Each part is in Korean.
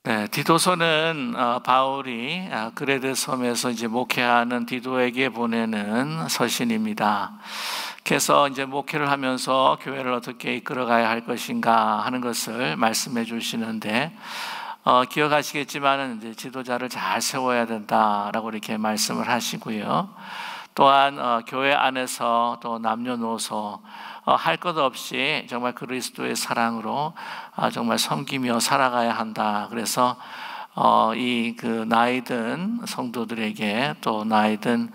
네, 디도서는 바울이 그레데 섬에서 이제 목회하는 디도에게 보내는 서신입니다. 그래서 이제 목회를 하면서 교회를 어떻게 이끌어가야 할 것인가 하는 것을 말씀해 주시는데, 기억하시겠지만은 이제 지도자를 잘 세워야 된다라고 이렇게 말씀을 하시고요. 또한 교회 안에서 또 남녀노소 할 것 없이 정말 그리스도의 사랑으로 정말 섬기며 살아가야 한다. 그래서 이 그 나이든 성도들에게, 또 나이든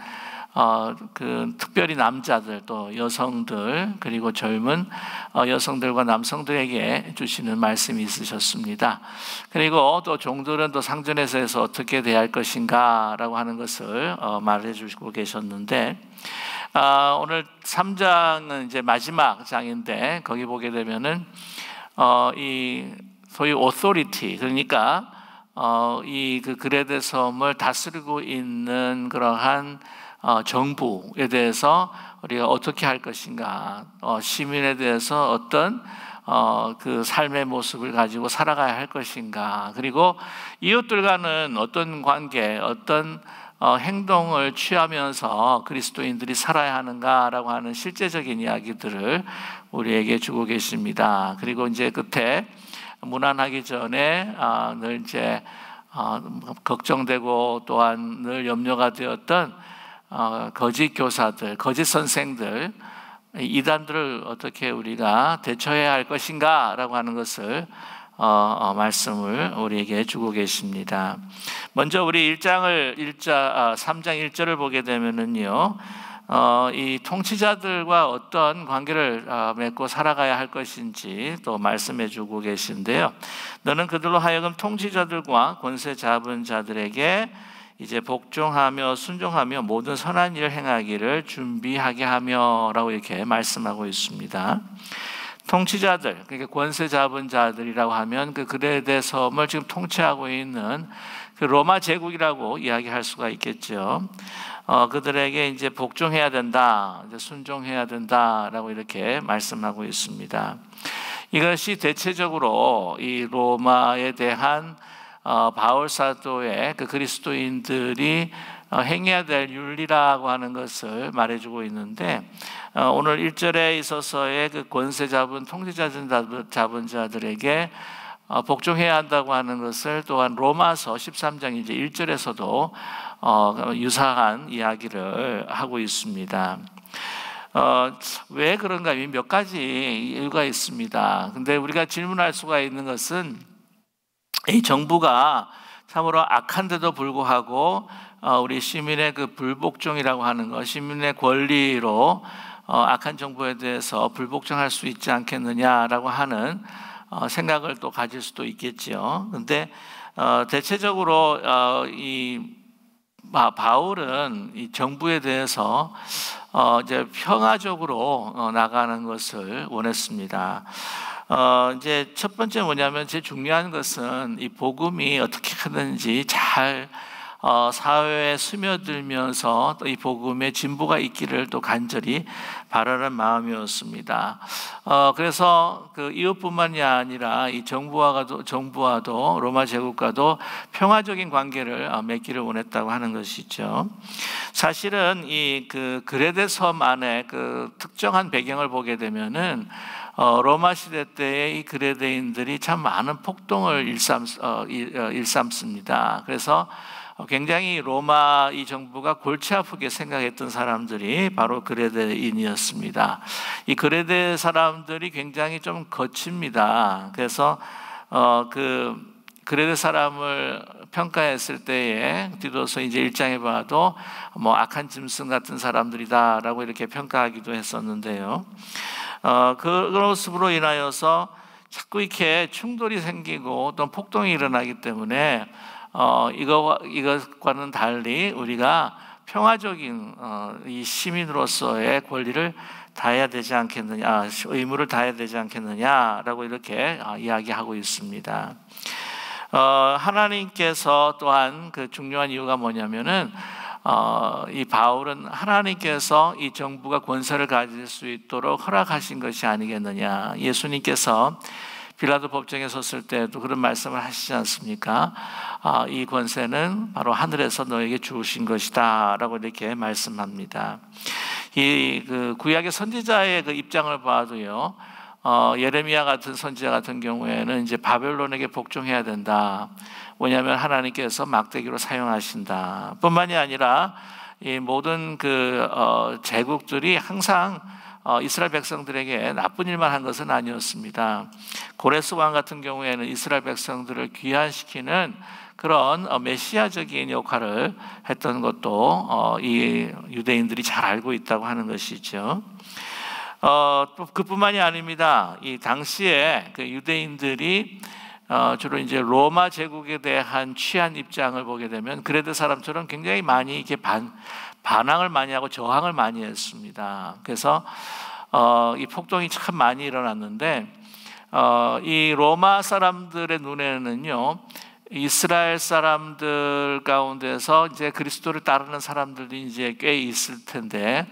그 특별히 남자들, 또 여성들, 그리고 젊은 여성들과 남성들에게 주시는 말씀이 있으셨습니다. 그리고 또 종들은 또 상전에서 어떻게 대할 것인가라고 하는 것을 말해주시고 계셨는데, 오늘 3장은 이제 마지막 장인데, 거기 보게 되면은 이 소위 authority, 그러니까 이 그 그레데 섬을 다스리고 있는 그러한 정부에 대해서 우리가 어떻게 할 것인가, 시민에 대해서 어떤 그 삶의 모습을 가지고 살아가야 할 것인가, 그리고 이웃들과는 어떤 관계, 어떤 행동을 취하면서 그리스도인들이 살아야 하는가라고 하는 실제적인 이야기들을 우리에게 주고 계십니다. 그리고 이제 끝에 문안하기 전에 늘 이제 걱정되고 또한 늘 염려가 되었던 거짓 교사들, 거짓 선생들, 이단들을 어떻게 우리가 대처해야 할 것인가라고 하는 것을 말씀을 우리에게 주고 계십니다. 먼저 우리 3장 1절을 보게 되면은요, 이 통치자들과 어떤 관계를 맺고 살아가야 할 것인지 또 말씀해 주고 계신데요. 너는 그들로 하여금 통치자들과 권세 잡은 자들에게 이제 복종하며 순종하며 모든 선한 일을 행하기를 준비하게 하며라고 이렇게 말씀하고 있습니다. 통치자들, 그러니까 권세 잡은 자들이라고 하면 그 그레데 섬을 지금 통치하고 있는 그 로마 제국이라고 이야기할 수가 있겠죠. 그들에게 이제 복종해야 된다, 이제 순종해야 된다라고 이렇게 말씀하고 있습니다. 이것이 대체적으로 이 로마에 대한 바울 사도의 그 그리스도인들이 행해야 될 윤리라고 하는 것을 말해주고 있는데, 오늘 1절에 있어서의 그 권세 잡은 통치자 잡은 자들에게 복종해야 한다고 하는 것을 또한 로마서 13장 이제 1절에서도 유사한 이야기를 하고 있습니다. 왜 그런가? 몇 가지 이유가 있습니다. 근데 우리가 질문할 수가 있는 것은, 이 정부가 참으로 악한데도 불구하고 우리 시민의 그 불복종이라고 하는 것, 시민의 권리로 악한 정부에 대해서 불복종할 수 있지 않겠느냐라고 하는 생각을 또 가질 수도 있겠지요. 근데 대체적으로 이 바울은 이 정부에 대해서 이제 평화적으로 나가는 것을 원했습니다. 이제 첫 번째 뭐냐면, 제일 중요한 것은 이 복음이 어떻게 하든지 잘 사회에 스며들면서 또 이 복음의 진보가 있기를 또 간절히 바라는 마음이었습니다. 그래서 그 이웃뿐만이 아니라 이 정부와도 로마 제국과도 평화적인 관계를 맺기를 원했다고 하는 것이죠. 사실은 이 그 그레데 섬 안에 그 특정한 배경을 보게 되면은 로마 시대 때의 이 그레데인들이 참 많은 폭동을 일삼습니다. 그래서 굉장히 로마 이 정부가 골치 아프게 생각했던 사람들이 바로 그레데인이었습니다. 이 그레데 사람들이 굉장히 좀 거칩니다. 그래서 그 그레데 사람을 평가했을 때에 디도서 이제 1장에 봐도 뭐 악한 짐승 같은 사람들이다라고 이렇게 평가하기도 했었는데요. 그것으로 인하여서 자꾸 이렇게 충돌이 생기고 또 폭동이 일어나기 때문에 이것과는 달리 우리가 평화적인 이 시민으로서의 권리를 다해야 되지 않겠느냐, 의무를 다해야 되지 않겠느냐라고 이렇게 이야기하고 있습니다. 하나님께서 또한 그 중요한 이유가 뭐냐면은 이 바울은 하나님께서 이 정부가 권세를 가질 수 있도록 허락하신 것이 아니겠느냐. 예수님께서 빌라도 법정에 섰을 때도 그런 말씀을 하시지 않습니까? 이 권세는 바로 하늘에서 너에게 주신 것이다 라고 이렇게 말씀합니다. 이 구약의 선지자의 그 입장을 봐도요, 예레미야 같은 선지자 같은 경우에는 이제 바벨론에게 복종해야 된다. 왜냐하면 하나님께서 막대기로 사용하신다. 뿐만이 아니라 이 모든 제국들이 항상 이스라엘 백성들에게 나쁜 일만 한 것은 아니었습니다. 고레스 왕 같은 경우에는 이스라엘 백성들을 귀환시키는 그런 메시아적인 역할을 했던 것도 이 유대인들이 잘 알고 있다고 하는 것이죠. 또 그뿐만이 아닙니다. 이 당시에 그 유대인들이 주로 이제 로마 제국에 대한 취한 입장을 보게 되면 그레드 사람처럼 굉장히 많이 이렇게 반항을 많이 하고 저항을 많이 했습니다. 그래서 이 폭동이 참 많이 일어났는데 이 로마 사람들의 눈에는요, 이스라엘 사람들 가운데서 이제 그리스도를 따르는 사람들이 이제 꽤 있을 텐데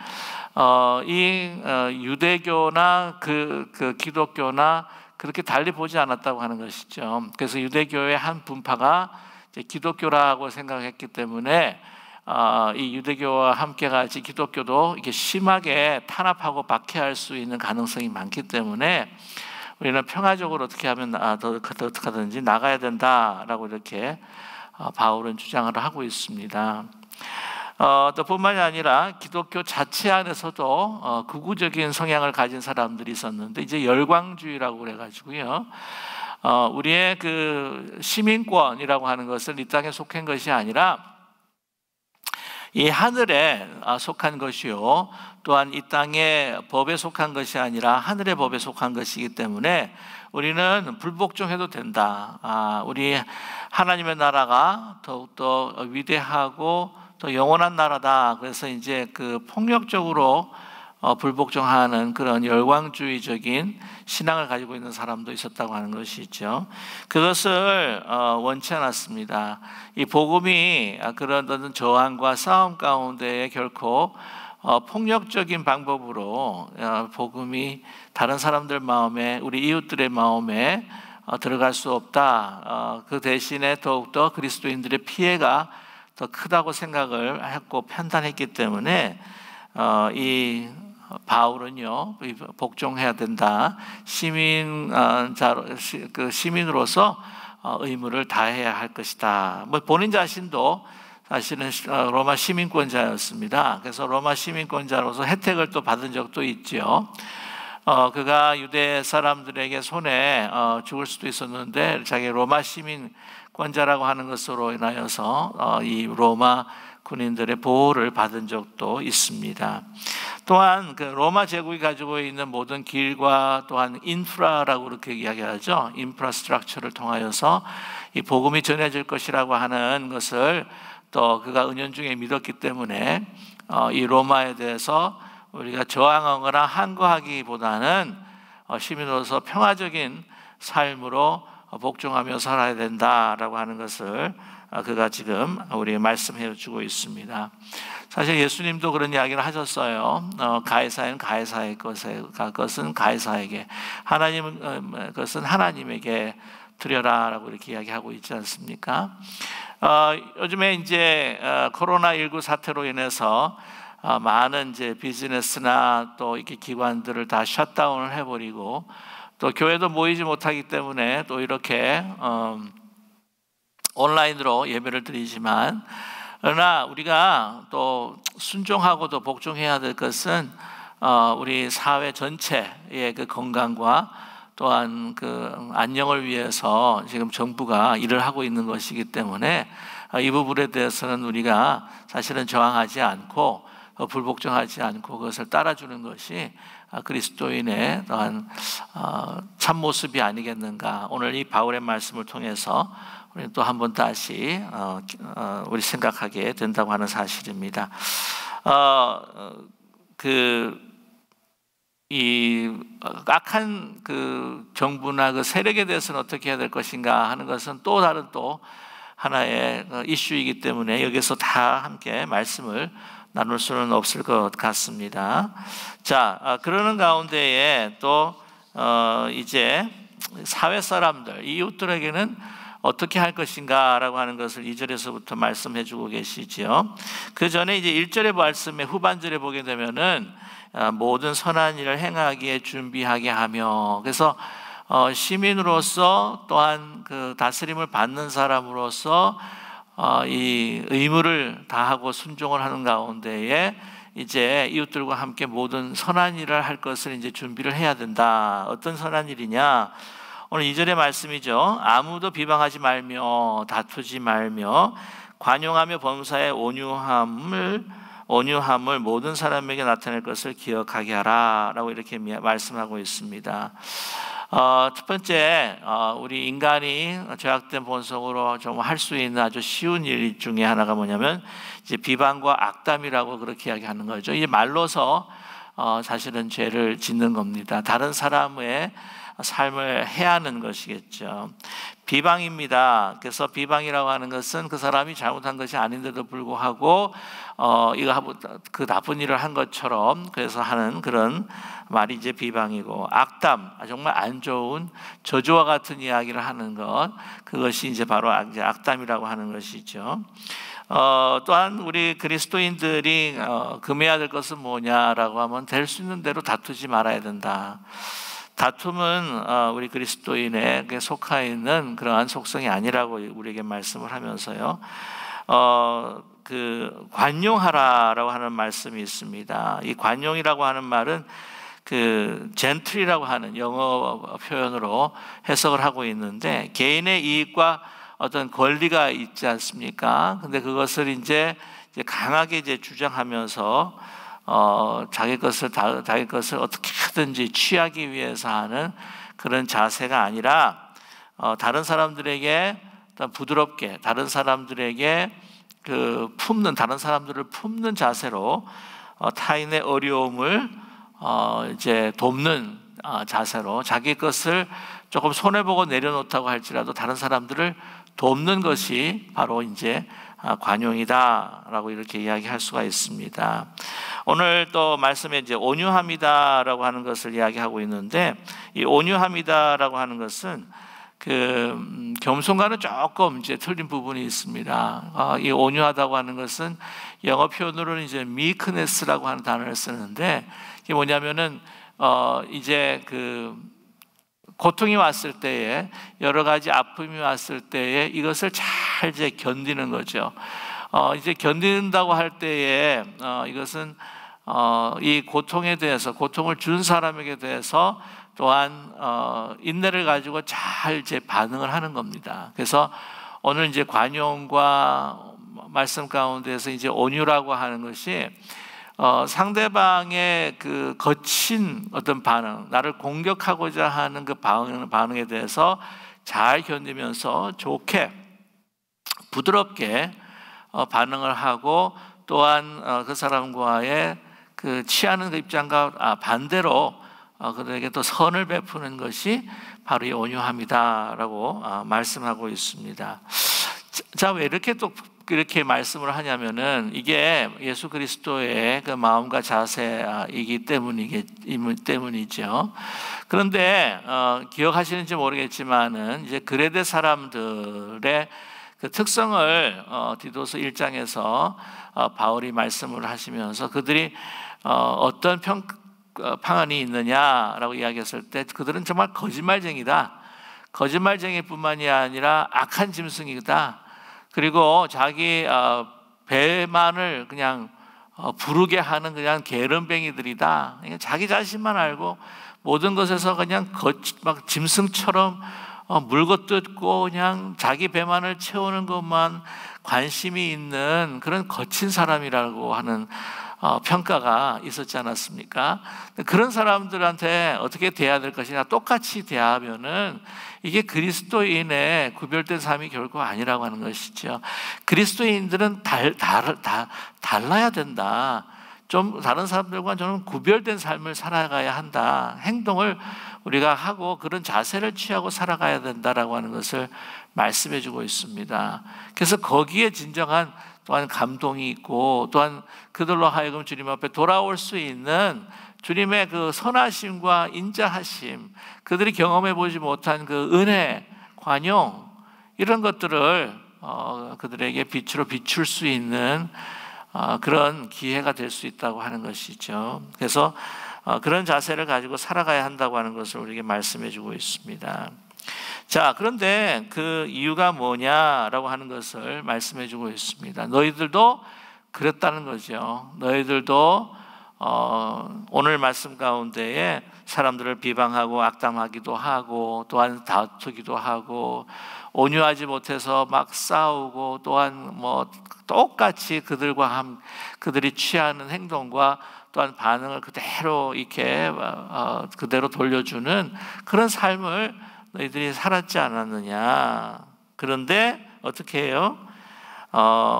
유대교나 그 기독교나 그렇게 달리 보지 않았다고 하는 것이죠. 그래서 유대교의 한 분파가 이제 기독교라고 생각했기 때문에 이 유대교와 함께 같이 기독교도 이렇게 심하게 탄압하고 박해할 수 있는 가능성이 많기 때문에 우리는 평화적으로 어떻게 하면 어떻게 하든지 나가야 된다라고 이렇게 바울은 주장을 하고 있습니다. 또 뿐만이 아니라 기독교 자체 안에서도 극우적인 성향을 가진 사람들이 있었는데 이제 열광주의라고 그래가지고요, 우리의 그 시민권이라고 하는 것을 이 땅에 속한 것이 아니라 이 하늘에 속한 것이요, 또한 이 땅의 법에 속한 것이 아니라 하늘의 법에 속한 것이기 때문에 우리는 불복종해도 된다. 우리 하나님의 나라가 더욱더 위대하고 또 영원한 나라다. 그래서 이제 그 폭력적으로 불복종하는 그런 열광주의적인 신앙을 가지고 있는 사람도 있었다고 하는 것이죠. 그것을 원치 않았습니다. 이 복음이 그런 어떤 저항과 싸움 가운데에 결코 폭력적인 방법으로 복음이 다른 사람들 마음에, 우리 이웃들의 마음에 들어갈 수 없다. 그 대신에 더욱더 그리스도인들의 피해가 더 크다고 생각을 했고 판단했기 때문에 이 바울은요, 복종해야 된다. 시민으로서 의무를 다해야 할 것이다. 본인 자신도 사실은 로마 시민권자였습니다. 그래서 로마 시민권자로서 혜택을 또 받은 적도 있죠. 그가 유대 사람들에게 손에 죽을 수도 있었는데 자기 로마 시민권자라고 하는 것으로 인하여서 이 로마 군인들의 보호를 받은 적도 있습니다. 또한 그 로마 제국이 가지고 있는 모든 길과 또한 인프라라고 그렇게 이야기하죠. 인프라스트럭처를 통하여서 이 복음이 전해질 것이라고 하는 것을 또 그가 은연중에 믿었기 때문에 이 로마에 대해서 우리가 저항하거나 항거하기보다는 시민으로서 평화적인 삶으로 복종하며 살아야 된다라고 하는 것을 그가 지금 우리에게 말씀해 주고 있습니다. 사실 예수님도 그런 이야기를 하셨어요. 가이사는 가이사의 것은 가이사에게, 하나님은 것은 하나님에게 드려라라고 이렇게 이야기하고 있지 않습니까? 요즘에 이제 코로나19 사태로 인해서 많은 이제 비즈니스나 또 이렇게 기관들을 다 셧다운을 해버리고 또 교회도 모이지 못하기 때문에 또 이렇게 온라인으로 예배를 드리지만, 그러나 우리가 또 순종하고도 복종해야 될 것은 우리 사회 전체의 그 건강과 또한 그 안녕을 위해서 지금 정부가 일을 하고 있는 것이기 때문에 이 부분에 대해서는 우리가 사실은 저항하지 않고 불복종하지 않고 그것을 따라주는 것이 그리스도인의 또한 참모습이 아니겠는가. 오늘 이 바울의 말씀을 통해서 우리는 또 한 번 다시 우리 생각하게 된다고 하는 사실입니다. 이 악한 그 정부나 그 세력에 대해서는 어떻게 해야 될 것인가 하는 것은 또 다른 또 하나의 이슈이기 때문에 여기서 다 함께 말씀을 나눌 수는 없을 것 같습니다. 자, 그러는 가운데에 또 이제 사회 사람들, 이웃들에게는 어떻게 할 것인가라고 하는 것을 2절에서부터 말씀해 주고 계시지요. 그 전에 이제 1절의 말씀의 후반절에 보게 되면은 모든 선한 일을 행하기에 준비하게 하며, 그래서 시민으로서 또한 그 다스림을 받는 사람으로서 이 의무를 다하고 순종을 하는 가운데에 이제 이웃들과 함께 모든 선한 일을 할 것을 이제 준비를 해야 된다. 어떤 선한 일이냐? 오늘 2절의 말씀이죠. 아무도 비방하지 말며 다투지 말며 관용하며 범사에 온유함을 모든 사람에게 나타낼 것을 기억하게 하라 라고 이렇게 말씀하고 있습니다. 첫 번째, 우리 인간이 죄악된 본성으로 좀 할 수 있는 아주 쉬운 일 중에 하나가 뭐냐면 이제 비방과 악담이라고 그렇게 이야기하는 거죠. 이게 말로서 사실은 죄를 짓는 겁니다. 다른 사람의 삶을 해하는 것이겠죠. 비방입니다. 그래서 비방이라고 하는 것은 그 사람이 잘못한 것이 아닌데도 불구하고 이거 그 나쁜 일을 한 것처럼 그래서 하는 그런 말이 이제 비방이고, 악담, 정말 안 좋은 저주와 같은 이야기를 하는 것, 그것이 이제 바로 이제 악담이라고 하는 것이죠. 또한 우리 그리스도인들이 금해야 될 것은 뭐냐라고 하면 될 수 있는 대로 다투지 말아야 된다. 다툼은 우리 그리스도인에게 속하 있는 그러한 속성이 아니라고 우리에게 말씀을 하면서요, 그 관용하라라고 하는 말씀이 있습니다. 이 관용이라고 하는 말은 그 젠틀이라고 하는 영어 표현으로 해석을 하고 있는데, 개인의 이익과 어떤 권리가 있지 않습니까? 근데 그것을 이제 강하게 이제 주장하면서 자기 것을 어떻게 하든지 취하기 위해서 하는 그런 자세가 아니라, 다른 사람들에게 부드럽게 다른 사람들에게 다른 사람들을 품는 자세로 타인의 어려움을 이제 돕는 자세로, 자기 것을 조금 손해보고 내려놓다고 할지라도 다른 사람들을 돕는 것이 바로 이제 관용이다라고 이렇게 이야기할 수가 있습니다. 오늘 또 말씀에 이제 온유함이다라고 하는 것을 이야기하고 있는데, 이 온유함이다라고 하는 것은 그 겸손과는 조금 이제 틀린 부분이 있습니다. 이 온유하다고 하는 것은 영어 표현으로는 이제 meekness라고 하는 단어를 쓰는데, 이게 뭐냐면은 이제 그 고통이 왔을 때에, 여러 가지 아픔이 왔을 때에 이것을 잘 이제 견디는 거죠. 이제 견딘다고 할 때에 이것은 이 고통에 대해서, 고통을 준 사람에게 대해서 또한 인내를 가지고 잘 이제 반응을 하는 겁니다. 그래서 오늘 이제 관용과 말씀 가운데서 이제 온유라고 하는 것이 상대방의 그 거친 어떤 반응, 나를 공격하고자 하는 그 반응에 대해서 잘 견디면서 좋게 부드럽게 반응을 하고, 또한 그 사람과의 그 취하는 그 입장과 반대로 그들에게 또 선을 베푸는 것이 바로 이 온유함이다라고 말씀하고 있습니다. 자, 왜 이렇게 또 이렇게 말씀을 하냐면은 이게 예수 그리스도의 그 마음과 자세이기 때문이죠. 그런데 기억하시는지 모르겠지만은 이제 그레데 사람들의 그 특성을 디도서 1장에서 바울이 말씀을 하시면서 그들이 어떤 방안이 있느냐라고 이야기했을 때, 그들은 정말 거짓말쟁이다. 거짓말쟁이뿐만이 아니라 악한 짐승이다. 그리고 자기 배만을 그냥 부르게 하는 그냥 게으름뱅이들이다. 자기 자신만 알고 모든 것에서 그냥 막 짐승처럼 물고 뜯고 그냥 자기 배만을 채우는 것만 관심이 있는 그런 거친 사람이라고 하는 평가가 있었지 않았습니까? 그런 사람들한테 어떻게 대해야 될 것이냐, 똑같이 대하면은 이게 그리스도인의 구별된 삶이 결코 아니라고 하는 것이죠. 그리스도인들은 달라야 된다. 좀 다른 사람들과 저는 구별된 삶을 살아가야 한다. 행동을 우리가 하고 그런 자세를 취하고 살아가야 된다라고 하는 것을 말씀해 주고 있습니다. 그래서 거기에 진정한 또한 감동이 있고, 또한 그들로 하여금 주님 앞에 돌아올 수 있는 주님의 그 선하심과 인자하심, 그들이 경험해 보지 못한 그 은혜, 관용, 이런 것들을 그들에게 빛으로 비출 수 있는 그런 기회가 될 수 있다고 하는 것이죠. 그래서 그런 자세를 가지고 살아가야 한다고 하는 것을 우리에게 말씀해 주고 있습니다. 자, 그런데 그 이유가 뭐냐라고 하는 것을 말씀해 주고 있습니다. 너희들도 그랬다는 거죠. 너희들도 오늘 말씀 가운데에 사람들을 비방하고 악담하기도 하고, 또한 다투기도 하고, 온유하지 못해서 막 싸우고, 또한 뭐 똑같이 그들이 취하는 행동과 또한 반응을 그대로 이렇게 그대로 돌려주는 그런 삶을 너희들이 살았지 않았느냐. 그런데 어떻게 해요?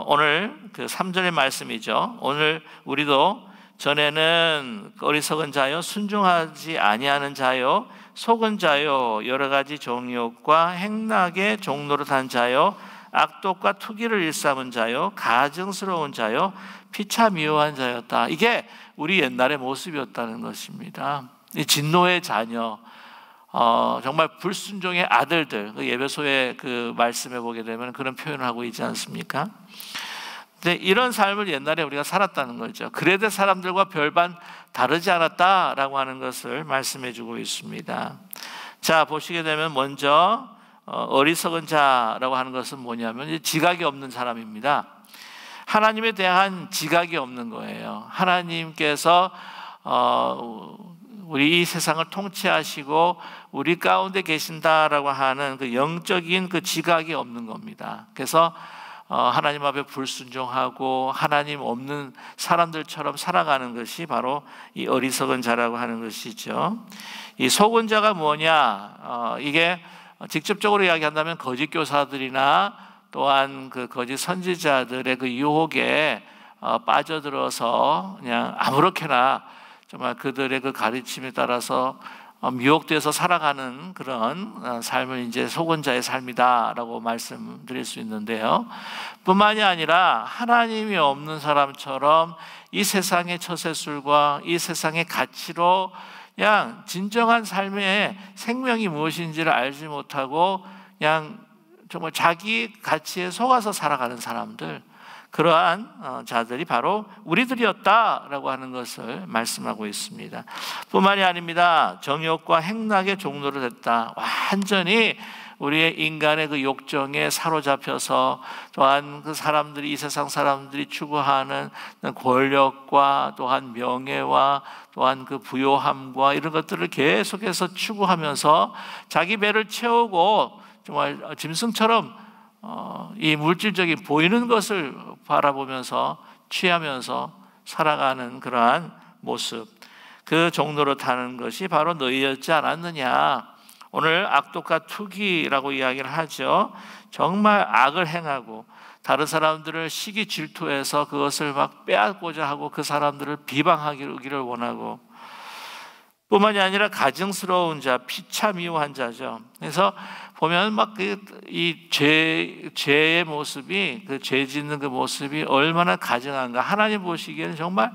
오늘 그 3절의 말씀이죠. 오늘 우리도 전에는 어리석은 자요, 순종하지 아니하는 자요, 속은 자요, 여러 가지 정욕과 행락의 종노릇한 자요, 악독과 투기를 일삼은 자요, 가증스러운 자요, 피차 미워한 자였다. 이게 우리 옛날의 모습이었다는 것입니다. 이 진노의 자녀, 정말 불순종의 아들들, 그 예배소의 그 말씀에 보게 되면 그런 표현을 하고 있지 않습니까? 근데 이런 삶을 옛날에 우리가 살았다는 거죠. 그레데 사람들과 별반 다르지 않았다라고 하는 것을 말씀해 주고 있습니다. 자, 보시게 되면 먼저 어리석은 자라고 하는 것은 뭐냐면 지각이 없는 사람입니다. 하나님에 대한 지각이 없는 거예요. 하나님께서 우리 이 세상을 통치하시고 우리 가운데 계신다라고 하는 그 영적인 그 지각이 없는 겁니다. 그래서 하나님 앞에 불순종하고 하나님 없는 사람들처럼 살아가는 것이 바로 이 어리석은 자라고 하는 것이죠. 이 속은 자가 뭐냐? 이게 직접적으로 이야기한다면 거짓 교사들이나 또한 그 거짓 선지자들의 그 유혹에 빠져들어서 그냥 아무렇게나 정말 그들의 그 가르침에 따라서 미혹돼서 살아가는 그런 삶을 이제 속은 자의 삶이다라고 말씀드릴 수 있는데요. 뿐만이 아니라 하나님이 없는 사람처럼 이 세상의 처세술과 이 세상의 가치로 그냥 진정한 삶의 생명이 무엇인지를 알지 못하고 그냥 정말 자기 가치에 속아서 살아가는 사람들, 그러한 자들이 바로 우리들이었다라고 하는 것을 말씀하고 있습니다. 뿐만이 아닙니다. 정욕과 행락의 종로를 했다. 완전히 우리의 인간의 그 욕정에 사로잡혀서 또한 그 사람들이, 이 세상 사람들이 추구하는 권력과 또한 명예와 또한 그 부요함과 이런 것들을 계속해서 추구하면서 자기 배를 채우고 정말 짐승처럼 이 물질적인 보이는 것을 바라보면서 취하면서 살아가는 그러한 모습, 그 종로를 타는 것이 바로 너희였지 않았느냐. 오늘 악독과 투기라고 이야기를 하죠. 정말 악을 행하고 다른 사람들을 시기 질투해서 그것을 막 빼앗고자 하고 그 사람들을 비방하기를 원하고, 뿐만이 아니라 가증스러운 자, 피차 미워한 자죠. 그래서 보면 막 이 죄의 모습이, 그 죄 짓는 그 모습이 얼마나 가증한가. 하나님 보시기에는 정말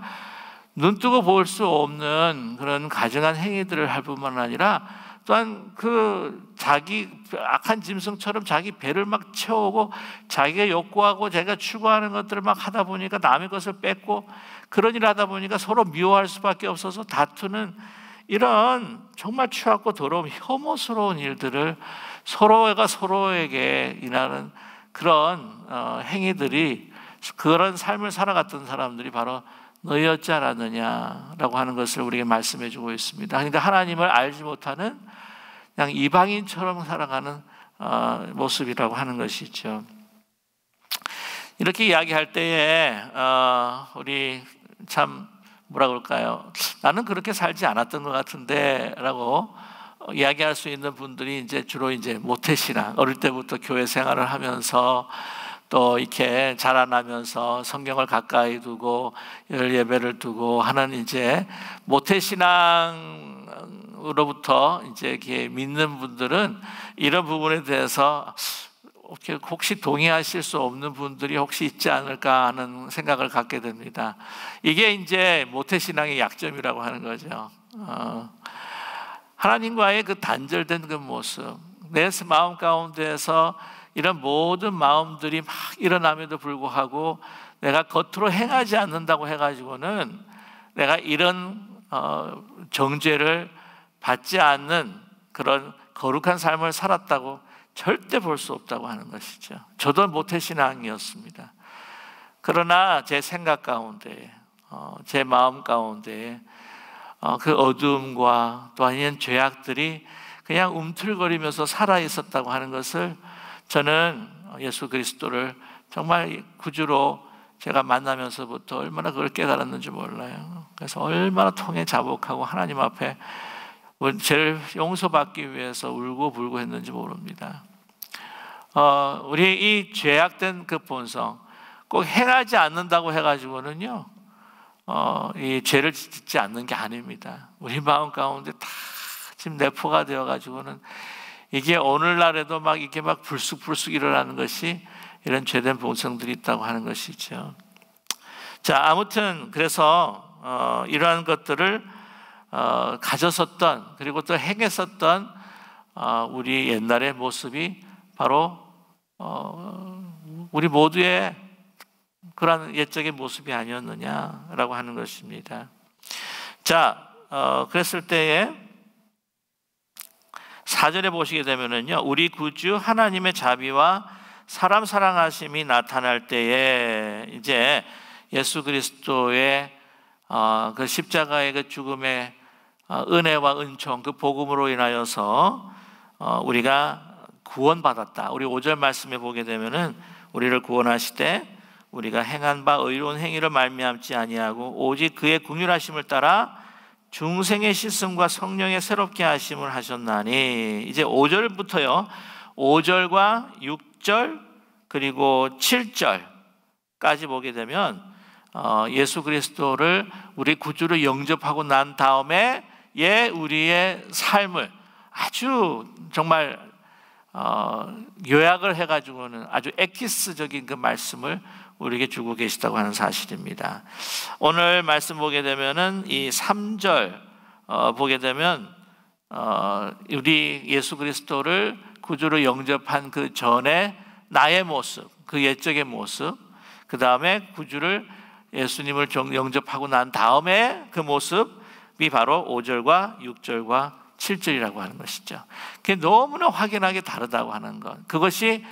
눈뜨고 볼 수 없는 그런 가증한 행위들을 할 뿐만 아니라 또한 그 자기 악한 짐승처럼 자기 배를 막 채우고 자기가 욕구하고 자기가 추구하는 것들을 막 하다 보니까 남의 것을 뺏고 그런 일을 하다 보니까 서로 미워할 수밖에 없어서 다투는 이런 정말 추악고 더러운 혐오스러운 일들을 서로가 서로에게 인하는 그런 행위들이, 그런 삶을 살아갔던 사람들이 바로 너희였지 않았느냐라고 하는 것을 우리에게 말씀해 주고 있습니다. 그러니까 하나님을 알지 못하는 그냥 이방인처럼 살아가는 모습이라고 하는 것이죠. 이렇게 이야기할 때에 우리 참 뭐라 그럴까요? 나는 그렇게 살지 않았던 것 같은데 라고 이야기할 수 있는 분들이 이제 주로 이제 모태신앙, 어릴 때부터 교회 생활을 하면서 또 이렇게 자라나면서 성경을 가까이 두고 열 예배를 두고 하는 이제 모태신앙으로부터 이제 이렇게 믿는 분들은 이런 부분에 대해서 혹시 동의하실 수 없는 분들이 혹시 있지 않을까 하는 생각을 갖게 됩니다. 이게 이제 모태신앙의 약점이라고 하는 거죠. 하나님과의 그 단절된 그 모습, 내 마음 가운데에서 이런 모든 마음들이 막 일어남에도 불구하고 내가 겉으로 행하지 않는다고 해가지고는 내가 이런 정죄를 받지 않는 그런 거룩한 삶을 살았다고 절대 볼 수 없다고 하는 것이죠. 저도 모태신앙이었습니다. 그러나 제 생각 가운데, 제 마음 가운데 그 어두움과 또 아니면 죄악들이 그냥 움틀거리면서 살아 있었다고 하는 것을 저는 예수 그리스도를 정말 구주로 제가 만나면서부터 얼마나 그걸 깨달았는지 몰라요. 그래서 얼마나 통해 자복하고 하나님 앞에 죄를 용서받기 위해서 울고 불고 했는지 모릅니다. 우리 이 죄악된 그 본성, 꼭 행하지 않는다고 해가지고는요, 이 죄를 짓지 않는 게 아닙니다. 우리 마음 가운데 다 지금 내포가 되어가지고는 이게 오늘날에도 막 이게 막 불쑥불쑥 일어나는 것이 이런 죄된 본성들이 있다고 하는 것이죠. 자, 아무튼 그래서 이러한 것들을 가졌었던, 그리고 또 행했었던 우리 옛날의 모습이 바로 우리 모두의 그러한 옛적의 모습이 아니었느냐라고 하는 것입니다. 자, 그랬을 때에 4절에 보시게 되면은요, 우리 구주 하나님의 자비와 사람 사랑하심이 나타날 때에 이제 예수 그리스도의 그 십자가의 그 죽음의 은혜와 은총, 그 복음으로 인하여서 우리가 구원받았다. 우리 5절 말씀에 보게 되면은 우리를 구원하시되 우리가 행한 바 의로운 행위를 말미암지 아니하고 오직 그의 긍휼하심을 따라 중생의 씻음과 성령의 새롭게 하심을 하셨나니, 이제 5절부터요 5절과 6절 그리고 7절까지 보게 되면 예수 그리스도를 우리 구주로 영접하고 난 다음에 우리의 삶을 아주 정말 요약을 해가지고는 아주 엑기스적인 그 말씀을 우리에게 주고 계시다고 하는 사실입니다. 오늘 말씀 보게 되면은 이 3절 보게 되면 우리 예수 그리스도를 구주로 영접한 그 전에 나의 모습, 그 옛적의 모습, 그 다음에 구주를 예수님을 영접하고 난 다음에 그 모습이 바로 5절과 6절과 7절이라고 하는 것이죠. 그게 너무나 확연하게 다르다고 하는 것, 그것이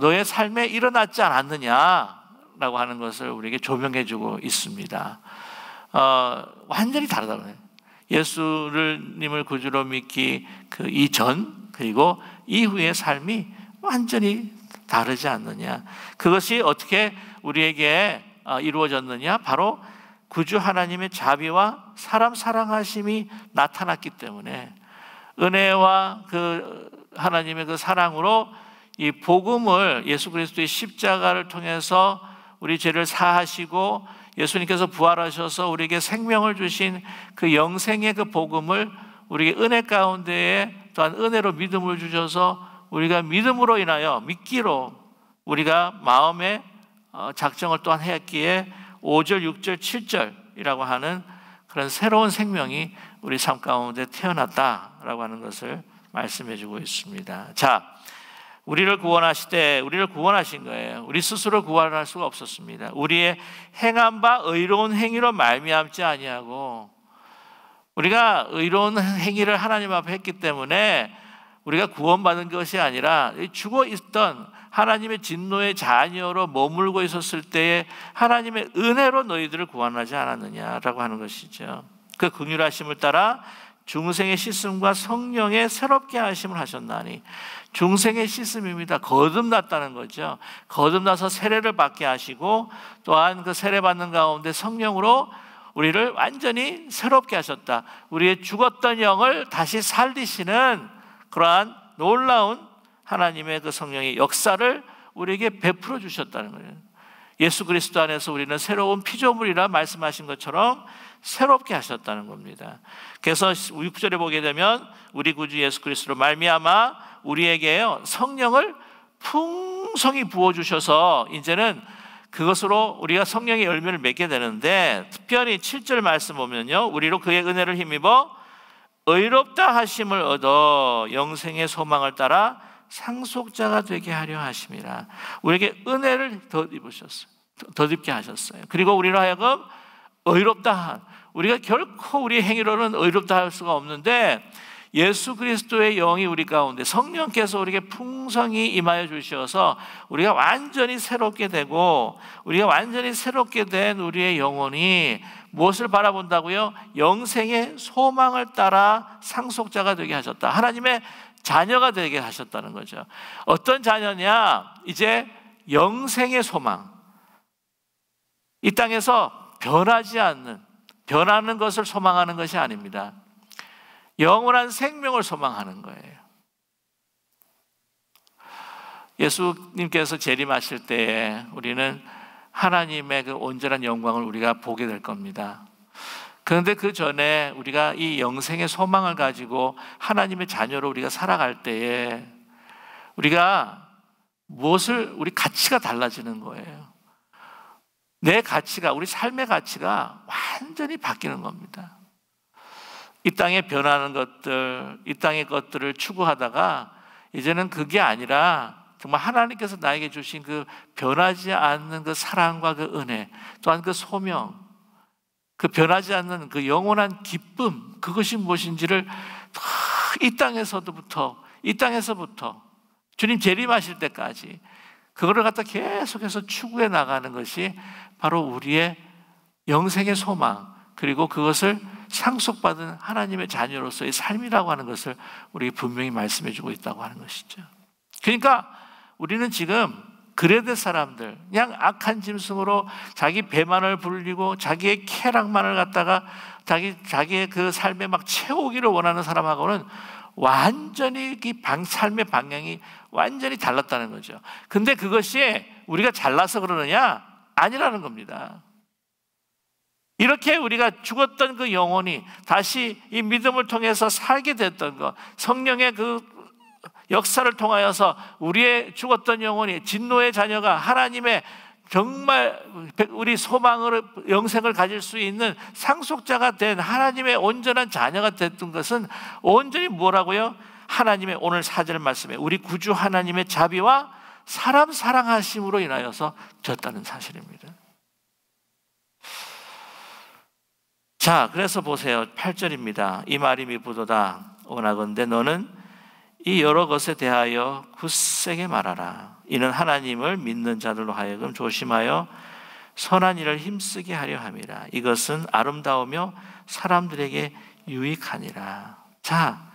너의 삶에 일어났지 않았느냐라고 하는 것을 우리에게 조명해주고 있습니다. 완전히 다르다고 해요. 예수님을 구주로 믿기 그 이전 그리고 이후의 삶이 완전히 다르지 않느냐. 그것이 어떻게 우리에게 이루어졌느냐? 바로 구주 하나님의 자비와 사람 사랑하심이 나타났기 때문에, 은혜와 그 하나님의 그 사랑으로 이 복음을, 예수 그리스도의 십자가를 통해서 우리 죄를 사하시고 예수님께서 부활하셔서 우리에게 생명을 주신 그 영생의 그 복음을 우리에게 은혜 가운데에 또한 은혜로 믿음을 주셔서 우리가 믿음으로 인하여 믿기로 우리가 마음에 작정을 또한 했기에 5절, 6절, 7절이라고 하는 그런 새로운 생명이 우리 삶 가운데 태어났다라고 하는 것을 말씀해 주고 있습니다. 자, 우리를 구원하시되 우리를 구원하신 거예요. 우리 스스로 구원할 수가 없었습니다. 우리의 행한 바 의로운 행위로 말미암지 아니하고, 우리가 의로운 행위를 하나님 앞에 했기 때문에 우리가 구원받은 것이 아니라 죽어 있던 하나님의 진노의 자녀로 머물고 있었을 때에 하나님의 은혜로 너희들을 구원하지 않았느냐라고 하는 것이죠. 그 긍휼하심을 따라 중생의 씻음과 성령의 새롭게 하심을 하셨나니, 중생의 씻음입니다. 거듭났다는 거죠. 거듭나서 세례를 받게 하시고 또한 그 세례 받는 가운데 성령으로 우리를 완전히 새롭게 하셨다. 우리의 죽었던 영을 다시 살리시는 그러한 놀라운 하나님의 그 성령의 역사를 우리에게 베풀어 주셨다는 거예요. 예수 그리스도 안에서 우리는 새로운 피조물이라 말씀하신 것처럼 새롭게 하셨다는 겁니다. 그래서 6절에 보게 되면 우리 구주 예수 그리스도로 말미암아 우리에게 성령을 풍성히 부어주셔서 이제는 그것으로 우리가 성령의 열매를 맺게 되는데, 특별히 7절 말씀 보면요, 우리로 그의 은혜를 힘입어 의롭다 하심을 얻어 영생의 소망을 따라 상속자가 되게 하려 하심이라. 우리에게 은혜를 덧입으셨어요. 덧입게 하셨어요. 그리고 우리로 하여금 의롭다 한, 우리가 결코 우리 행위로는 의롭다 할 수가 없는데 예수 그리스도의 영이 우리 가운데, 성령께서 우리에게 풍성히 임하여 주셔서 우리가 완전히 새롭게 되고, 우리가 완전히 새롭게 된 우리의 영혼이 무엇을 바라본다고요? 영생의 소망을 따라 상속자가 되게 하셨다. 하나님의 자녀가 되게 하셨다는 거죠. 어떤 자녀냐? 이제 영생의 소망, 이 땅에서 변하지 않는, 변하는 것을 소망하는 것이 아닙니다. 영원한 생명을 소망하는 거예요. 예수님께서 재림하실 때에 우리는 하나님의 그 온전한 영광을 우리가 보게 될 겁니다. 그런데 그 전에 우리가 이 영생의 소망을 가지고 하나님의 자녀로 우리가 살아갈 때에 우리가 우리 가치가 달라지는 거예요. 내 가치가, 우리 삶의 가치가 완전히 바뀌는 겁니다. 이 땅에 변하는 것들, 이 땅의 것들을 추구하다가 이제는 그게 아니라 정말 하나님께서 나에게 주신 그 변하지 않는 그 사랑과 그 은혜, 또한 그 소명, 그 변하지 않는 그 영원한 기쁨, 그것이 무엇인지를 이 땅에서부터 주님 재림하실 때까지 그거를 갖다 계속해서 추구해 나가는 것이 바로 우리의 영생의 소망, 그리고 그것을 상속받은 하나님의 자녀로서의 삶이라고 하는 것을 우리에게 분명히 말씀해 주고 있다고 하는 것이죠. 그러니까 우리는 지금 그레데 사람들, 그냥 악한 짐승으로 자기 배만을 불리고 자기의 쾌락만을 갖다가 자기의 그 삶에 막 채우기를 원하는 사람하고는 완전히 삶의 방향이 완전히 달랐다는 거죠. 근데 그것이 우리가 잘나서 그러느냐? 아니라는 겁니다. 이렇게 우리가 죽었던 그 영혼이 다시 이 믿음을 통해서 살게 됐던 것, 성령의 그 역사를 통하여서 우리의 죽었던 영혼이, 진노의 자녀가 하나님의 정말 우리 소망을, 영생을 가질 수 있는 상속자가 된 하나님의 온전한 자녀가 됐던 것은 온전히 뭐라고요? 하나님의, 오늘 4절 말씀에 우리 구주 하나님의 자비와 사람 사랑하심으로 인하여서 졌다는 사실입니다. 자, 그래서 보세요. 8절입니다. 이 말이 미쁘도다. 원하건대 너는 이 여러 것에 대하여 굳세게 말하라. 이는 하나님을 믿는 자들로 하여금 조심하여 선한 일을 힘쓰게 하려 함이라. 이것은 아름다우며 사람들에게 유익하니라. 자,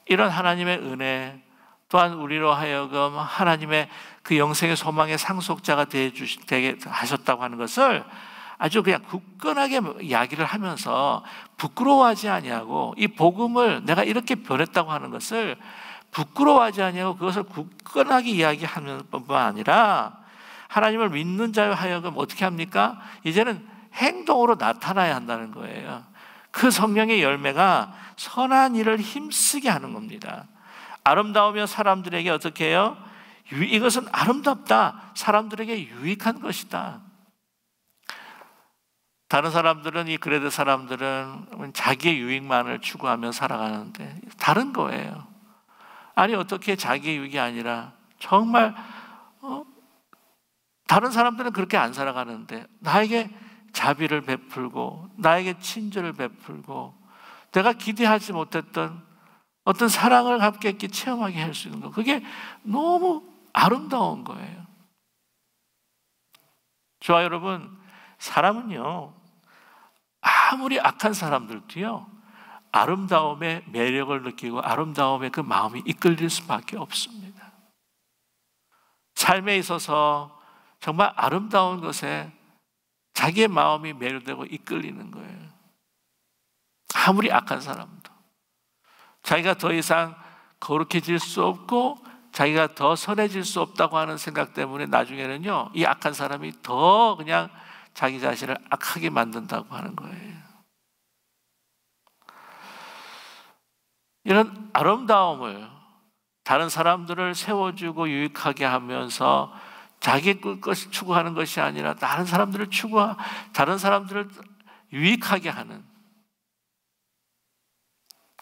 이런 하나님의 은혜, 또한 우리로 하여금 하나님의 그 영생의 소망의 상속자가 되게 하셨다고 하는 것을 아주 그냥 굳건하게 이야기를 하면서 부끄러워하지 아니하고, 이 복음을 내가 이렇게 변했다고 하는 것을 부끄러워하지 아니하고 그것을 굳건하게 이야기하는 뿐만 아니라 하나님을 믿는 자여 하여금 어떻게 합니까? 이제는 행동으로 나타나야 한다는 거예요. 그 성령의 열매가 선한 일을 힘쓰게 하는 겁니다. 아름다우며 사람들에게 어떻게 해요? 이것은 아름답다, 사람들에게 유익한 것이다. 다른 사람들은, 이 그레데 사람들은 자기의 유익만을 추구하며 살아가는데 다른 거예요. 아니 어떻게 자기의 유익이 아니라 정말 다른 사람들은 그렇게 안 살아가는데 나에게 자비를 베풀고 나에게 친절을 베풀고 내가 기대하지 못했던 어떤 사랑을 함께 체험하게 할 수 있는 거, 그게 너무 아름다운 거예요. 좋아요, 여러분. 사람은요, 아무리 악한 사람들도요, 아름다움의 매력을 느끼고 아름다움의 그 마음이 이끌릴 수밖에 없습니다. 삶에 있어서 정말 아름다운 것에 자기의 마음이 매료되고 이끌리는 거예요. 아무리 악한 사람도 자기가 더 이상 거룩해질 수 없고 자기가 더 선해질 수 없다고 하는 생각 때문에 나중에는요, 이 악한 사람이 더 그냥 자기 자신을 악하게 만든다고 하는 거예요. 이런 아름다움을 다른 사람들을 세워주고 유익하게 하면서 자기 것을 추구하는 것이 아니라 다른 사람들을 유익하게 하는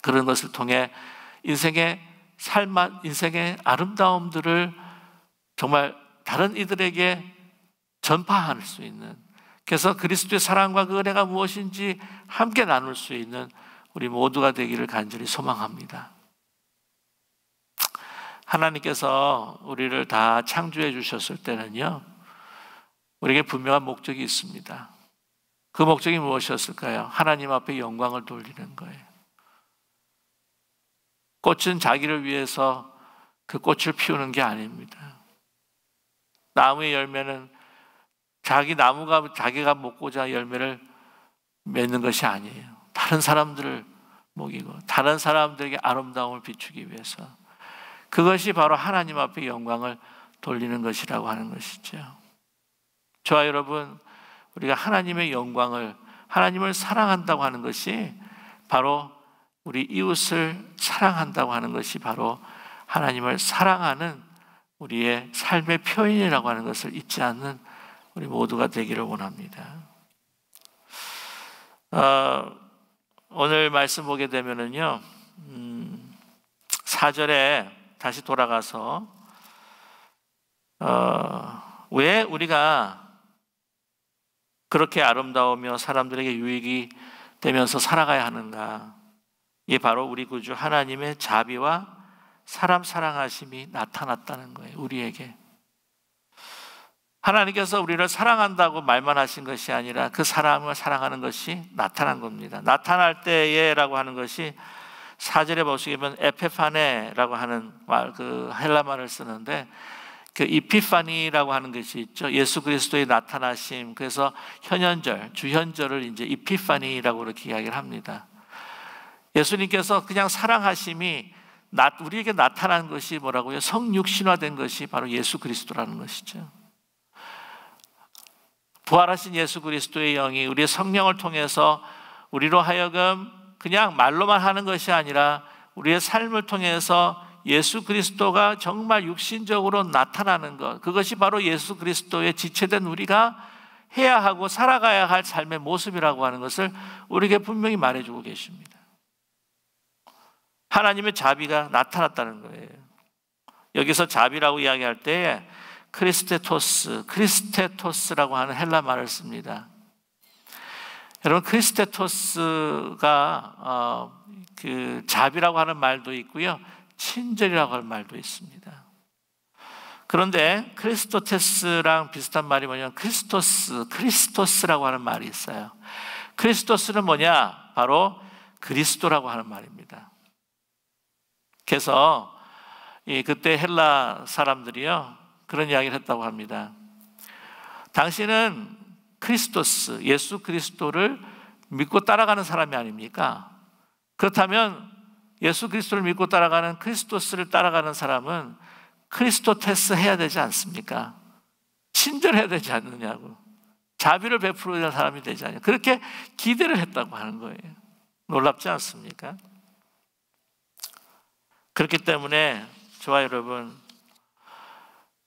그런 것을 통해 인생의 아름다움들을 정말 다른 이들에게 전파할 수 있는, 그래서 그리스도의 사랑과 그 은혜가 무엇인지 함께 나눌 수 있는 우리 모두가 되기를 간절히 소망합니다. 하나님께서 우리를 다 창조해 주셨을 때는요, 우리에게 분명한 목적이 있습니다. 그 목적이 무엇이었을까요? 하나님 앞에 영광을 돌리는 거예요. 꽃은 자기를 위해서 그 꽃을 피우는 게 아닙니다. 나무의 열매는 자기가 먹고자 열매를 맺는 것이 아니에요. 다른 사람들을 먹이고 다른 사람들에게 아름다움을 비추기 위해서, 그것이 바로 하나님 앞에 영광을 돌리는 것이라고 하는 것이죠. 저와 여러분, 우리가 하나님의 영광을, 하나님을 사랑한다고 하는 것이 바로 우리 이웃을 사랑한다고 하는 것이 바로 하나님을 사랑하는 우리의 삶의 표현이라고 하는 것을 잊지 않는 우리 모두가 되기를 원합니다. 오늘 말씀 보게 되면은요, 4절에 다시 돌아가서 왜 우리가 그렇게 아름다우며 사람들에게 유익이 되면서 살아가야 하는가? 이게 바로 우리 구주 하나님의 자비와 사람 사랑하심이 나타났다는 거예요. 우리에게 하나님께서 우리를 사랑한다고 말만 하신 것이 아니라 그 사람을 사랑하는 것이 나타난 겁니다. 나타날 때에라고 하는 것이 4절에 보시면 에페파네라고 하는 말, 그 헬라 말을 쓰는데, 그 이피파니라고 하는 것이 있죠. 예수 그리스도의 나타나심. 그래서 현현절, 주현절을 이제 이피파니라고 그렇게 이야기를 합니다. 예수님께서 그냥 사랑하심이 우리에게 나타난 것이 뭐라고요? 성육신화된 것이 바로 예수 그리스도라는 것이죠. 부활하신 예수 그리스도의 영이 우리의 성령을 통해서 우리로 하여금 그냥 말로만 하는 것이 아니라 우리의 삶을 통해서 예수 그리스도가 정말 육신적으로 나타나는 것, 그것이 바로 예수 그리스도의 지체된 우리가 해야 하고 살아가야 할 삶의 모습이라고 하는 것을 우리에게 분명히 말해주고 계십니다. 하나님의 자비가 나타났다는 거예요. 여기서 자비라고 이야기할 때 크리스테토스라고 하는 헬라 말을 씁니다. 여러분, 크리스테토스가 그 자비라고 하는 말도 있고요, 친절이라고 하는 말도 있습니다. 그런데 크리스토테스랑 비슷한 말이 뭐냐면 크리스토스라고 하는 말이 있어요. 크리스토스는 뭐냐? 바로 그리스도라고 하는 말입니다. 그래서 그때 헬라 사람들이요, 그런 이야기를 했다고 합니다. 당신은 크리스토스, 예수 그리스도를 믿고 따라가는 사람이 아닙니까? 그렇다면 예수 그리스도를 믿고 따라가는 크리스토스를 따라가는 사람은 크리스토테스 해야 되지 않습니까? 친절해야 되지 않느냐고, 자비를 베풀어야 할 사람이 되지 않냐, 그렇게 기대를 했다고 하는 거예요. 놀랍지 않습니까? 그렇기 때문에 저와 여러분,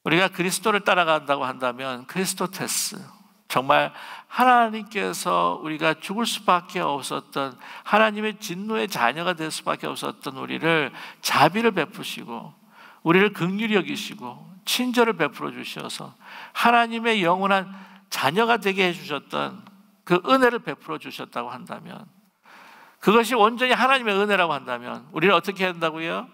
우리가 그리스도를 따라간다고 한다면 크리스토테스, 정말 하나님께서 우리가 죽을 수밖에 없었던, 하나님의 진노의 자녀가 될 수밖에 없었던 우리를 자비를 베푸시고 우리를 긍휼히 여기시고 친절을 베풀어 주셔서 하나님의 영원한 자녀가 되게 해주셨던 그 은혜를 베풀어 주셨다고 한다면, 그것이 온전히 하나님의 은혜라고 한다면 우리는 어떻게 해야 된다고요?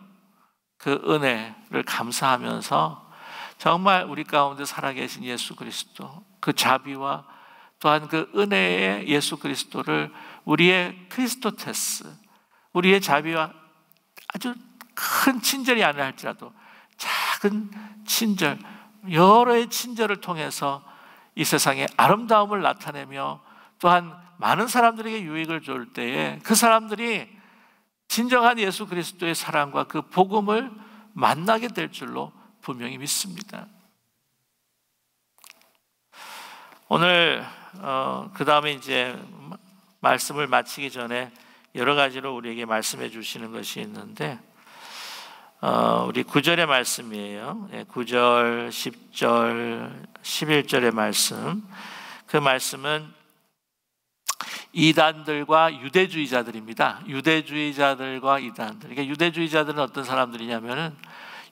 그 은혜를 감사하면서 정말 우리 가운데 살아계신 예수 그리스도, 그 자비와 또한 그 은혜의 예수 그리스도를 우리의 크리스토테스, 우리의 자비와 아주 큰 친절이 아니라 할지라도 작은 친절, 여러의 친절을 통해서 이 세상에 아름다움을 나타내며 또한 많은 사람들에게 유익을 줄 때에 그 사람들이 진정한 예수 그리스도의 사랑과 그 복음을 만나게 될 줄로 분명히 믿습니다. 오늘 그 다음에 이제 말씀을 마치기 전에 여러 가지로 우리에게 말씀해 주시는 것이 있는데, 우리 9절의 말씀이에요. 9절, 10절, 11절의 말씀. 그 말씀은 이단들과 유대주의자들입니다. 유대주의자들과 이단들. 그러니까 유대주의자들은 어떤 사람들이냐면은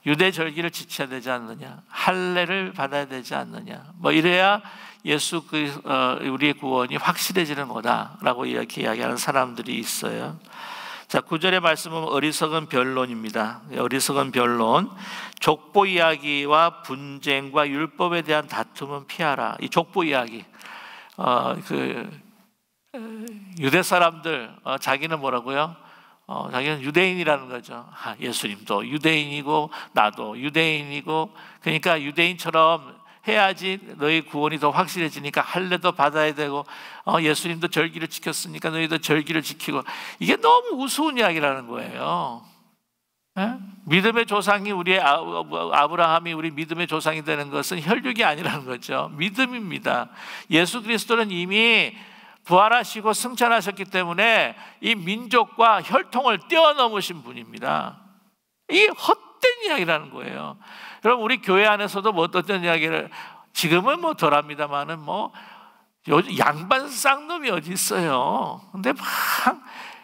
유대 절기를 지켜야 되지 않느냐, 할례를 받아야 되지 않느냐, 뭐 이래야 예수 우리의 구원이 확실해지는 거다라고 이렇게 이야기하는 사람들이 있어요. 자, 9절의 말씀은 어리석은 변론입니다. 어리석은 변론. 족보 이야기와 분쟁과 율법에 대한 다툼은 피하라. 이 족보 이야기. 유대 사람들, 자기는 뭐라고요? 자기는 유대인이라는 거죠. 예수님도 유대인이고 나도 유대인이고, 그러니까 유대인처럼 해야지 너희 구원이 더 확실해지니까 할례도 받아야 되고, 예수님도 절기를 지켰으니까 너희도 절기를 지키고. 이게 너무 우스운 이야기라는 거예요. 믿음의 조상이 우리의 아브라함이 우리 믿음의 조상이 되는 것은 혈육이 아니라는 거죠. 믿음입니다. 예수 그리스도는 이미 부활하시고 승천하셨기 때문에 이 민족과 혈통을 뛰어넘으신 분입니다. 이 헛된 이야기라는 거예요. 여러분, 우리 교회 안에서도 뭐 어떤 이야기를, 지금은 뭐 덜합니다만은 뭐 요즘 양반 쌍놈이 어디 있어요. 근데 막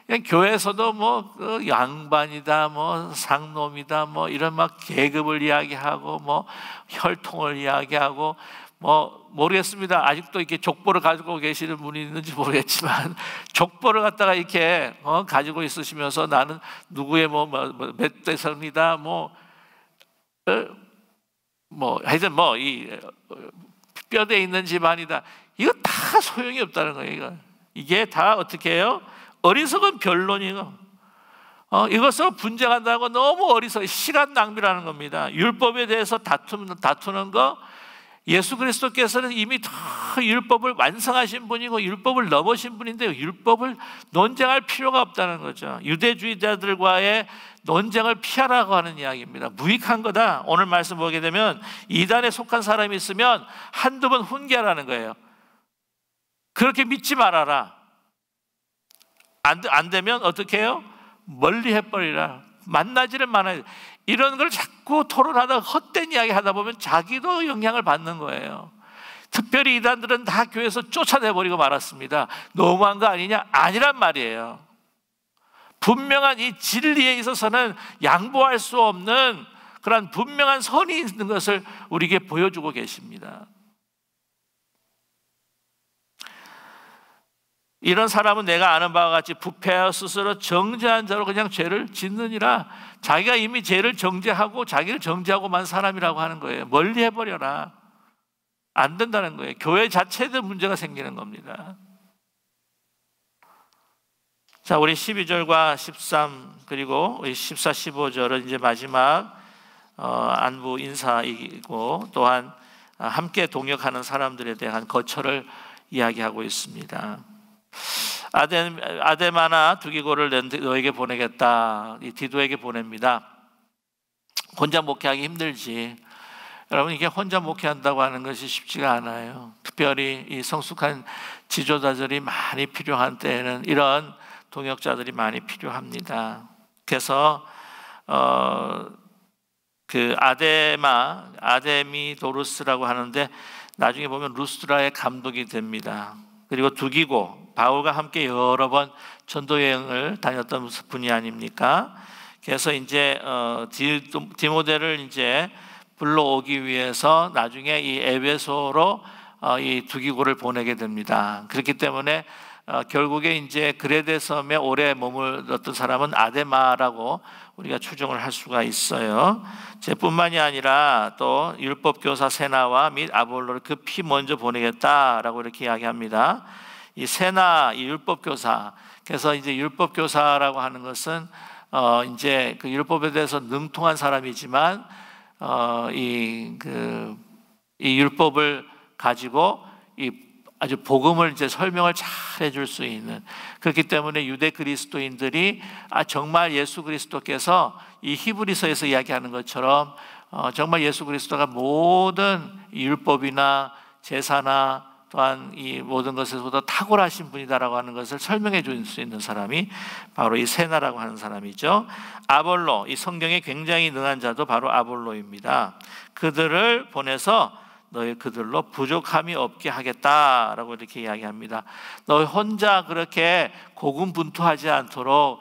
그냥 교회에서도 뭐 양반이다, 뭐 상놈이다, 뭐 이런 막 계급을 이야기하고 뭐 혈통을 이야기하고 뭐 모르겠습니다. 아직도 이렇게 족보를 가지고 계시는 분이 있는지 모르겠지만 족보를 갖다가 이렇게 가지고 있으시면서 나는 누구의 몇 대선이다, 하여튼 이 뼈대에 있는 집안이다. 이거 다 소용이 없다는 거예요. 이게 다 어떻게 해요? 어리석은 변론이에요. 이것을 분쟁한다고 너무 어리석은 시간 낭비라는 겁니다. 율법에 대해서 다투는 거, 예수 그리스도께서는 이미 다 율법을 완성하신 분이고 율법을 넘으신 분인데요, 율법을 논쟁할 필요가 없다는 거죠. 유대주의자들과의 논쟁을 피하라고 하는 이야기입니다. 무익한 거다. 오늘 말씀 보게 되면 이단에 속한 사람이 있으면 한두 번 훈계하라는 거예요. 그렇게 믿지 말아라. 안 되면 어떻게 해요? 멀리 해버리라. 만나지를 말아야 돼. 이런 걸 자꾸 토론하다가 헛된 이야기 하다 보면 자기도 영향을 받는 거예요. 특별히 이단들은 다 교회에서 쫓아내버리고 말았습니다. 너무한 거 아니냐? 아니란 말이에요. 분명한 이 진리에 있어서는 양보할 수 없는 그런 분명한 선이 있는 것을 우리에게 보여주고 계십니다. 이런 사람은 내가 아는 바와 같이 부패하여 스스로 정죄한 자로 그냥 죄를 짓느니라. 자기가 이미 죄를 정죄하고 자기를 정죄하고만 사람이라고 하는 거예요. 멀리 해버려라. 안 된다는 거예요. 교회 자체에도 문제가 생기는 겁니다. 자, 우리 12절과 13 그리고 우리 14, 15절은 이제 마지막 안부 인사이고, 또한 함께 동역하는 사람들에 대한 거처를 이야기하고 있습니다. 아데마나 두기고를 너에게 보내겠다. 이 디도에게 보냅니다. 혼자 목회하기 힘들지. 여러분, 이게 혼자 목회한다고 하는 것이 쉽지가 않아요. 특별히 이 성숙한 지도자들이 많이 필요한 때에는 이런 동역자들이 많이 필요합니다. 그래서 그 아데미도루스라고 하는데 나중에 보면 루스드라의 감독이 됩니다. 그리고 두기고, 바울과 함께 여러 번 전도 여행을 다녔던 분이 아닙니까? 그래서 이제 디모데를 이제 불러오기 위해서 나중에 이 에베소로 이 두기고를 보내게 됩니다. 그렇기 때문에 결국에 이제 그레데 섬에 오래 머물렀던 사람은 아데마라고 우리가 추정을 할 수가 있어요. 뿐만이 아니라 또 율법 교사 세나와 및 아볼로를 급히 먼저 보내겠다라고 이렇게 이야기합니다. 이 세나, 이 율법 교사, 그래서 이제 율법 교사라고 하는 것은 이제 그 율법에 대해서 능통한 사람이지만 이 율법을 가지고 이 아주 복음을 이제 설명을 잘 해줄 수 있는, 그렇기 때문에 유대 그리스도인들이 정말 예수 그리스도께서 이 히브리서에서 이야기하는 것처럼 정말 예수 그리스도가 모든 율법이나 제사나 또한 이 모든 것에서보다 탁월하신 분이다라고 하는 것을 설명해 줄 수 있는 사람이 바로 이 세나라고 하는 사람이죠. 아볼로, 이 성경에 굉장히 능한 자도 바로 아볼로입니다. 그들을 보내서 너희 그들로 부족함이 없게 하겠다라고 이렇게 이야기합니다. 너희 혼자 그렇게 고군분투하지 않도록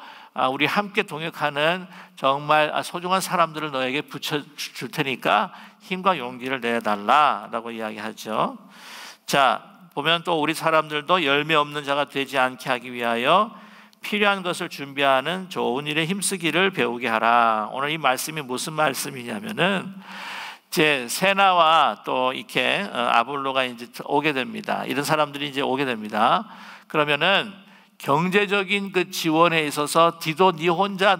우리 함께 동역하는 정말 소중한 사람들을 너에게 붙여줄 테니까 힘과 용기를 내달라라고 이야기하죠. 자, 보면 또 우리 사람들도 열매 없는 자가 되지 않게 하기 위하여 필요한 것을 준비하는 좋은 일에 힘쓰기를 배우게 하라. 오늘 이 말씀이 무슨 말씀이냐면은 이제 세나와 또 이렇게 아볼로가 이제 오게 됩니다. 이런 사람들이 이제 오게 됩니다. 그러면은 경제적인 그 지원에 있어서 디도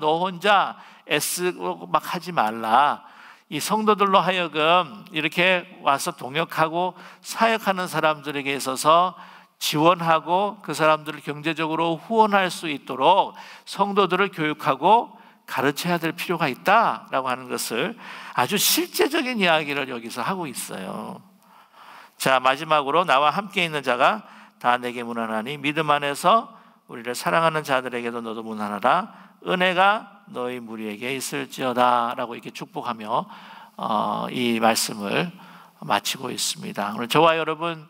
너 혼자 애쓰고 막 하지 말라. 이 성도들로 하여금 이렇게 와서 동역하고 사역하는 사람들에게 있어서 지원하고 그 사람들을 경제적으로 후원할 수 있도록 성도들을 교육하고 가르쳐야 될 필요가 있다라고 하는 것을 아주 실제적인 이야기를 여기서 하고 있어요. 자, 마지막으로 나와 함께 있는 자가 다 내게 문안하니 믿음 안에서 우리를 사랑하는 자들에게도 너도 문안하라. 은혜가 너희 무리에게 있을지어다 라고 이렇게 축복하며 이 말씀을 마치고 있습니다. 오늘 저와 여러분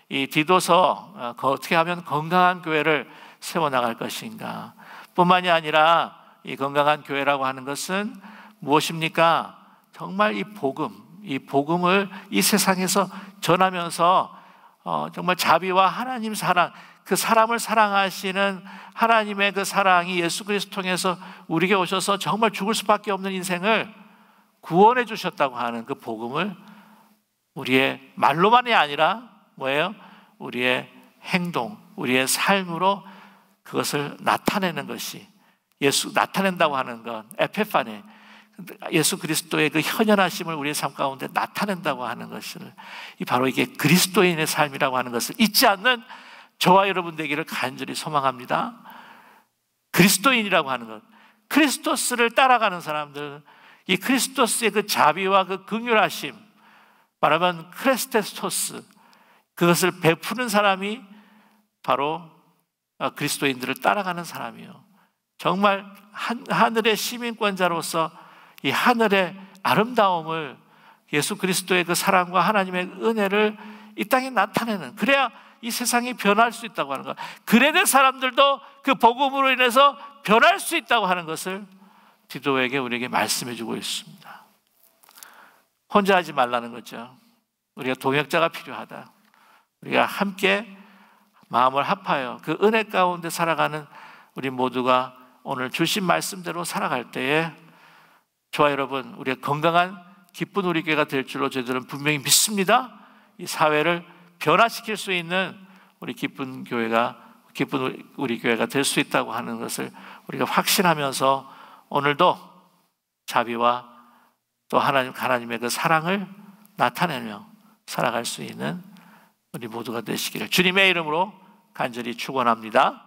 이 디도서 어떻게 하면 건강한 교회를 세워나갈 것인가, 뿐만이 아니라 이 건강한 교회라고 하는 것은 무엇입니까? 정말 이 복음을 이 세상에서 전하면서 정말 자비와 하나님 사랑, 그 사람을 사랑하시는 하나님의 그 사랑이 예수 그리스도 통해서 우리에게 오셔서 정말 죽을 수밖에 없는 인생을 구원해 주셨다고 하는 그 복음을 우리의 말로만이 아니라 뭐예요? 우리의 행동, 우리의 삶으로 그것을 나타내는 것이, 예수 나타낸다고 하는 건 에피파니, 예수 그리스도의 그 현현하심을 우리의 삶 가운데 나타낸다고 하는 것을, 바로 이게 그리스도인의 삶이라고 하는 것을 잊지 않는 저와 여러분 되기를 간절히 소망합니다. 그리스도인이라고 하는 것, 크리스토스를 따라가는 사람들, 이 크리스토스의 그 자비와 그 긍휼하심, 말하면 크레스테스토스, 그것을 베푸는 사람이 바로 그리스도인들을 따라가는 사람이요, 정말 하늘의 시민권자로서 이 하늘의 아름다움을, 예수 그리스도의 그 사랑과 하나님의 은혜를 이 땅에 나타내는, 그래야 이 세상이 변할 수 있다고 하는 것, 그레네 사람들도 그 복음으로 인해서 변할 수 있다고 하는 것을 디도에게 우리에게 말씀해 주고 있습니다. 혼자 하지 말라는 거죠. 우리가 동역자가 필요하다. 우리가 함께 마음을 합하여 그 은혜 가운데 살아가는 우리 모두가 오늘 주신 말씀대로 살아갈 때에 저와 여러분, 우리가 건강한 기쁜 우리 교회가 될 줄로 저희들은 분명히 믿습니다. 이 사회를 변화시킬 수 있는 우리 기쁜 우리 교회가 될 수 있다고 하는 것을 우리가 확신하면서 오늘도 자비와 또 하나님의 그 사랑을 나타내며 살아갈 수 있는 우리 모두가 되시기를 주님의 이름으로 간절히 축원합니다.